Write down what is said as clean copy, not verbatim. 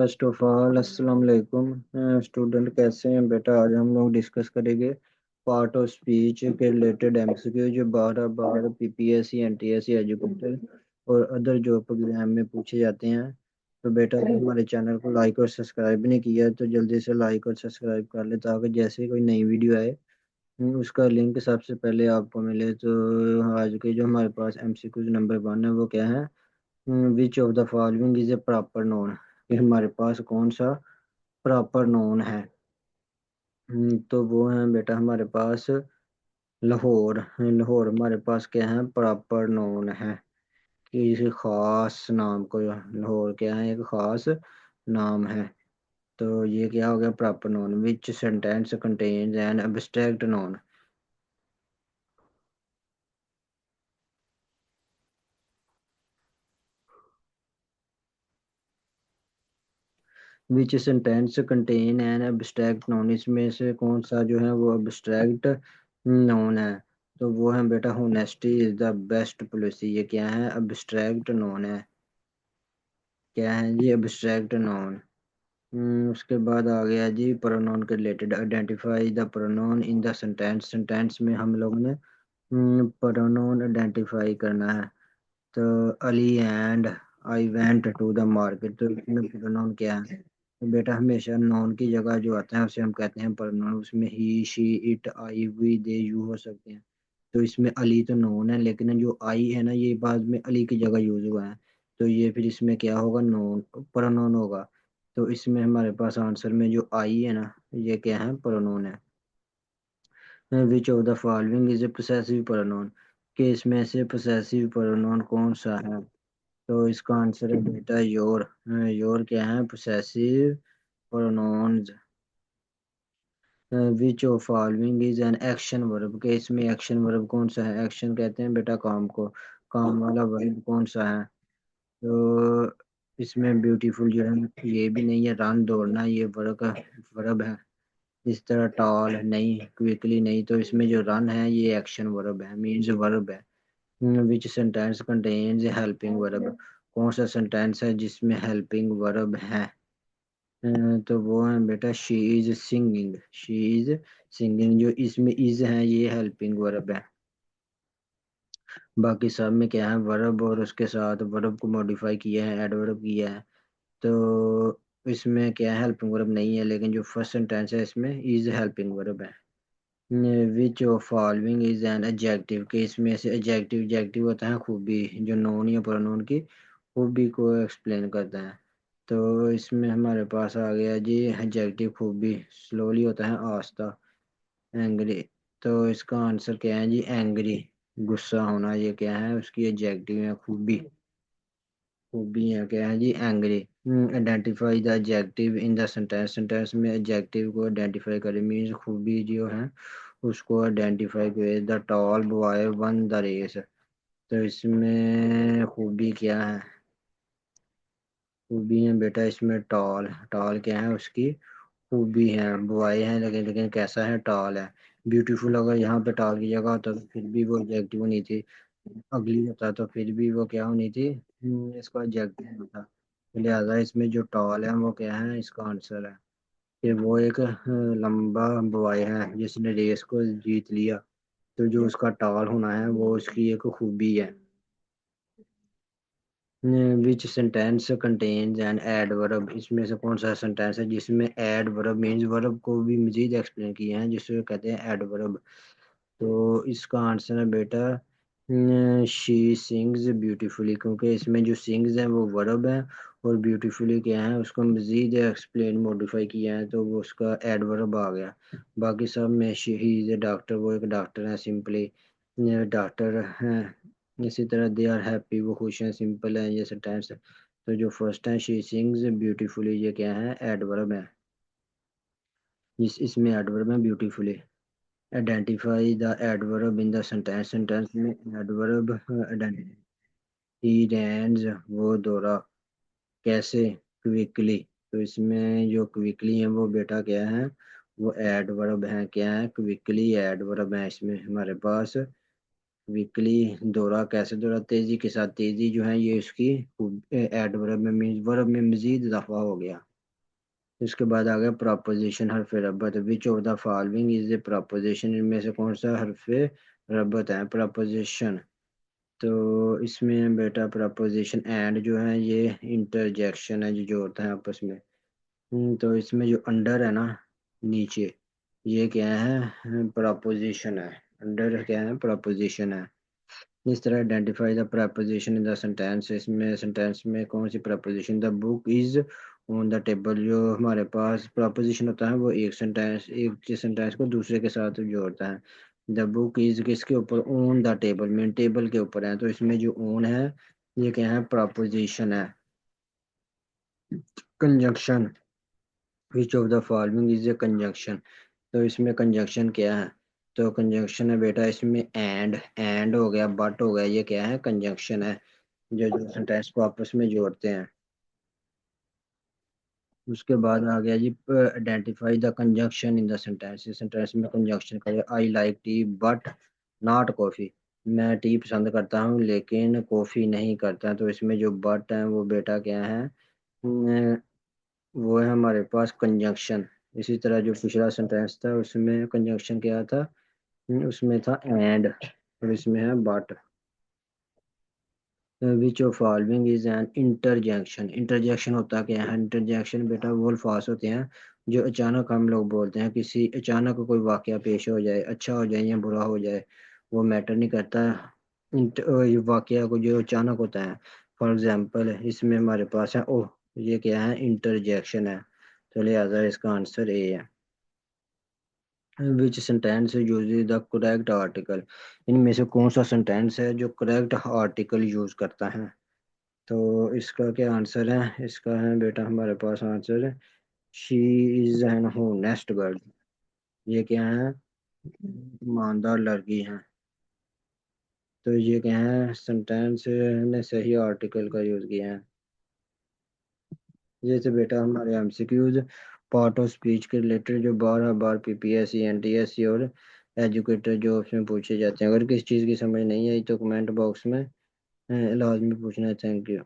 First of all अस्सलाम वालेकुम student, कैसे हैं बेटा? आज हम लोग डिस्कस करेंगे पार्ट ऑफ स्पीच के रिलेटेड एमसीक्यू जो बार बार पीपीएससी एनटीएससी एजुकेटर और अदर जॉब एग्जाम में पूछे जाते हैं। तो बेटा अगर हमारे चैनल को लाइक और सब्सक्राइब नहीं किया है तो जल्दी से लाइक और सब्सक्राइब कर ले, ताकि जैसे ही कोई नई वीडियो आए उसका लिंक सबसे पहले आपको मिले। तो आज के जो हमारे पास एमसीक्यू नंबर 1 है वो क्या है? विच of the following is A proper known? कि हमारे पास कौन सा प्रॉपर नोन है? तो वो है बेटा हमारे पास लाहौर। लाहौर हमारे पास क्या है? प्रॉपर नोन है कि किसी खास नाम को लाहौर क्या है? एक खास नाम है। तो ये क्या हो गया? Proper known. Which sentence contains an abstract known? Which sentence contain an abstract known? इसमें से कौन सा जो है वो एब्स्ट्रैक्ट नोन है? तो वो है बेटा honesty is the best policy. ये क्या है? एब्स्ट्रैक्ट नोन है। क्या है जी? Abstract known. उसके बाद आ गया जी प्रोनाउन के related. Identify the pronoun in the sentence. Sentence में हम लोग ने प्रोनाउन आइडेंटिफाई करना है। तो Ali and I went to the market, तो इसमें प्रोनाउन क्या है? तो बेटा हमेशा नॉन की जगह जो आता है उसे हम कहते हैं प्रोनाउन। उसमें he she it I we they you हो सकते हैं। तो इसमें अली तो नॉन है, लेकिन जो आई है ना ये बाद में अली की जगह यूज हुआ है। तो ये फिर इसमें क्या होगा? नॉन प्रोनाउन होगा। तो इसमें हमारे पास आंसर में जो आई है ना ये क्या है? प्रोनाउन है। विच of the following is A possessive pronoun? कि इसमें से पोसेसिव प्रोनाउन कौन सा है? तो इसका आंसर है बेटा योर। योर क्या है? Possessive pronouns. Which of following is an action verb? के इसमें एक्शन वर्ब कौन सा है? एक्शन कहते हैं बेटा काम को। काम वाला वर्ब कौन सा है? तो इसमें ब्यूटीफुल जो है ये भी नहीं है। रन दौड़ना ये वर्ब का वर्ब है। इस तरह टॉल नहीं, क्विकली नहीं। तो इसमें जो रन है ये एक्शन वर्ब है, मीन्स वर्ब है। विच सेंटेंस कंटेन्स हेल्पिंग वर्ब? कौन सा सेंटेंस है जिसमें हेल्पिंग वर्ब है? तो वो है बेटा she is singing. She is singing. जो इसमें इज है ये हेल्पिंग वर्ब है। बाकी सब में क्या है? वर्ब और उसके साथ वर्ब को मॉडिफाई किया है, एडवर्ब किया है। तो इसमें क्या है? हेल्पिंग वर्ब नहीं है, लेकिन जो फर्स्ट सेंटेंस है इसमें इज हेल्पिंग वर्ब है। विच of following is an adjective? के इसमें से एडजेक्टिव एडजेक्टिव होता है खूबी, जो नोन या प्रोनाउन की खूबी को एक्सप्लेन करता है। तो इसमें हमारे पास आ गया जी एडजेक्टिव खूबी। स्लोली होता है आस्ता। एंग्री। तो इसका आंसर क्या है जी? एंग्री। गुस्सा होना ये क्या है? उसकी एडजेक्टिव है खूबी। खूबी है क्या है जी? Angry. Identify the adjective in the sentence. Sentence में एडजेक्टिव को आइडेंटिफाई करें, मीन्स खूबी जो है उसको आइडेंटिफाई करें। The tall boy won the race. तो इसमें खूबी क्या है? खूबी है बेटा इसमें टॉल। टॉल क्या है? उसकी खूबी है। बॉय है लेकिन लेकिन कैसा है? टॉल है। ब्यूटीफुल अगर यहाँ पे टॉल की जगह होता तो फिर भी वो एडजेक्टिव नहीं थी। अगली होता तो फिर भी वो क्या होनी थी? इसका एडजेक्टिव होता। लिहाजा इसमें जो टॉल है वो क्या है? इसका आंसर है। फिर वो एक लंबा बॉय है जिसने रेस को जीत लिया। तो जो उसका टॉल होना है वो उसकी एक खूबी है। विच सेंटेंस कंटेन्स एन एडवर्ब? इसमें से कौन सा सेंटेंस है जिसमें एडवर्ब मीन्स वर्ब को भी मजीद एक्सप्लेन किए हैं, जिसे कहते हैं एडवर्ब? तो इसका आंसर है बेटा शी सिंग्स ब्यूटीफुली, क्योंकि इसमें जो सिंग्स है वो वर्ब है और ब्यूटीफुली क्या है? उसको मजीद एक्सप्लेन मॉडिफाई किया है तो वो उसका एडवर्ब आ गया। बाकी सब में she he is a doctor, वो एक डॉक्टर है सिंपली डॉक्टर है। इसी तरह दे आर हैप्पी, वो खुश हैं, सिंपल है ये सेंटेंस। तो जो फर्स्ट है शी सिंग्स ब्यूटीफुली ये क्या है? एडवर्ब है। इसमें एडवर्ब है beautifully. Identify the adverb in the sentence. Sentence में एडवर्ब आइडेंटिफाई। ही रैन्स वो दौड़ा। कैसे? क्विकली। तो इसमें जो क्विकली है वो बेटा क्या है? वो एडवर्ब है। क्या है? क्विकली एडवर्ब है इसमें हमारे पास। क्विकली दौड़ा, कैसे दौड़ा? तेजी के साथ। तेजी जो है ये इसकी एडवर्ब में मीन्स वर्ब में मजीद इजाफा हो गया। इसके बाद आ गया प्रपोजिशन हरफ रब्बत, which of the following is a preposition, इनमें से कौन सा हरफ रब्बत है प्रपोजिशन। तो इसमें बेटा प्रपोजिशन एंड जो है ये इंटरजेक्शन है जो जोड़ता है आपस में। तो इसमें जो अंडर है ना नीचे, ये क्या है प्रपोजिशन है। अंडर क्या है प्रपोजिशन है। इस तरह identify the preposition in the sentence, इसमें सेंटेंस में कौन सी preposition, the book is on the table, जो हमारे पास प्रपोजिशन होता है वो एक सेंटेंस को दूसरे के साथ जोड़ता है। द बुक इज किसके ऊपर, on the table, main table के ऊपर है, तो इसमें जो ऑन है ये क्या है प्रपोजिशन है। Conjunction, which of the following is A conjunction, तो इसमें कंजंक्शन क्या है, तो कंजंक्शन है बेटा इसमें एंड हो गया, बट हो गया, ये क्या है कंजंक्शन है जो जो सेंटेंस को आपस में जोड़ते हैं। उसके बाद आ गया जी identify the conjunction in the sentence, sentence में कंजंक्शन करें, I like tea but not coffee, मैं टी पसंद करता हूँ लेकिन कॉफी नहीं करता, तो इसमें जो बट है वो बेटा क्या है वो है हमारे पास कंजंक्शन। इसी तरह जो पिछला सेंटेंस था उसमें कंजंक्शन क्या था, उसमें था एंड, और इसमें है but. Which of following is N interjection, interjection होता क्या है, इंटरजेक्शन बेटा वो अल्फाज होते हैं जो अचानक हम लोग बोलते हैं, किसी अचानक कोई वाकया पेश हो जाए, अच्छा हो जाए या बुरा हो जाए वो मैटर नहीं करता, ये वाकया को जो अचानक होता है। फॉर एग्जांपल इसमें हमारे पास है ओह, ये क्या है इंटरजेक्शन है, तो लिहाजा इसका आंसर ए है। विच sentence use the correct article, इनमें से कौन सा सेंटेंस है जो करेक्ट आर्टिकल यूज करता है, तो इसका क्या आंसर है, इसका है बेटा हमारे पास आंसर है she is an honest girl, ये क्या है ईमानदार लड़की है। तो ये क्या है सेंटेंस ने सही आर्टिकल का यूज किया है। जैसे बेटा हमारे एमसीक्यूज पार्ट ऑफ स्पीच के रिलेटेड जो बार बार पीपीएससी एनटीएससी और एजुकेटर जो उसमें पूछे जाते हैं, अगर किसी चीज़ की समझ नहीं आई तो कमेंट बॉक्स में लाजमी पूछना है। Thank you.